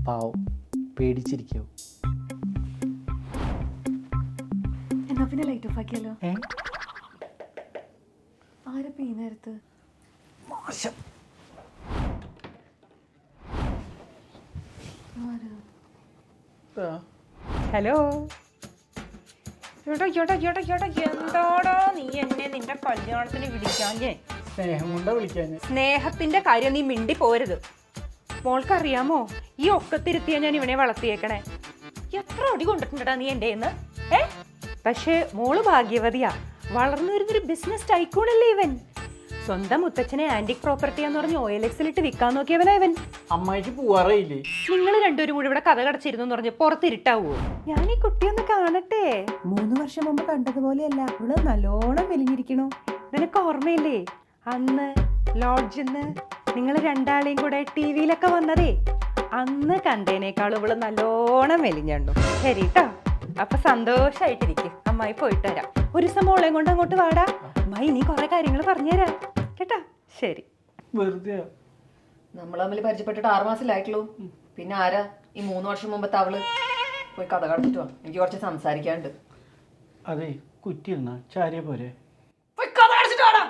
പാവം പേടിച്ചിരിക്കോ? എന്നാ പിന്നെ ലൈറ്റ് ഓഫ് ആക്കിയാലോ? ഏ ആരപ്പ ഈ നേരത്ത്? മോശം. ഹലോ എന്താടാ നീ എന്നെ നിന്റെ കല്യാണത്തിന് വിളിക്കാഞ്ഞേ? സ്നേഹം കൊണ്ടാ വിളിക്കാൻ. സ്നേഹത്തിന്റെ കാര്യം നീ മിണ്ടി പോരുത്. മോൾക്കറിയാമോ, ഈ ഒക്കത്തിരുത്തിയാ ഞാൻ ഇവനെ വളർത്തിയേക്കണേ. എത്ര അടി കൊണ്ടിട്ടുണ്ടടാ നീ എൻ്റെ കയ്യിന്ന്. പക്ഷേ മോള് ഭാഗ്യവതിയാ. വളർന്നു വരുന്നൊരു ബിസിനസ് ടൈക്കൂണല്ലേ ഇവൻ. സ്വന്തം മുത്തച്ഛനെ ആന്റിക് പ്രോപ്പർട്ടിയാന്ന് പറഞ്ഞ് OLX-ലിട്ട് വിൽക്കാൻ നോക്കിയവനാ ഇവൻ. അമ്മായിക്ക് പോവാറയില്ലേ? നിങ്ങൾ രണ്ടുപേരും കൂടി ഇവിടെ കഥ കടച്ചിരുന്നു പറഞ്ഞ് പുറത്തിരുട്ടാവോ? ഞാൻ ഈ കുട്ടിയൊന്ന് കാണട്ടെ. 3 വർഷം മുമ്പ് കണ്ടതുപോലെയല്ല, അവള് നല്ലോണം മെലിഞ്ഞിരിക്കണു. നിനക്ക് ഓർമ്മയില്ലേ അന്ന് ലോഡ്ജിന്ന് നിങ്ങൾ രണ്ടാളെയും കൂടെ TV-ലൊക്കെ വന്നതേ? അന്ന് കണ്ടേനേക്കാളും ഇവള് നല്ലോണം മെലിഞ്ഞു. ശരി കേട്ടോ, അപ്പൊ സന്തോഷായിട്ടിരിക്കും. അമ്മായി പോയിട്ട് വരാം. ഒരു ദിവസം മോളെയും കൊണ്ട് അങ്ങോട്ട് വാടാ. അമ്മായി നീ കുറെ കാര്യങ്ങൾ പറഞ്ഞുതരാം കേട്ടാ. ശരി. വെറുതെ നമ്മൾ തമ്മിൽ പരിചയപ്പെട്ടിട്ട് 6 മാസത്തിലായിട്ടുള്ളൂ. പിന്നെ ആരാ ഈ 3 വർഷം മുമ്പത്തെ അവള്? പോയി കഥ കടച്ചിട്ട് വാ, എനിക്ക് കുറച്ച് സംസാരിക്കാനുണ്ട്. അതെ, കുറ്റിയിരുന്ന ചാരിയ പോരെ? പോയി കഥ കടച്ചിട്ട് വാടാ.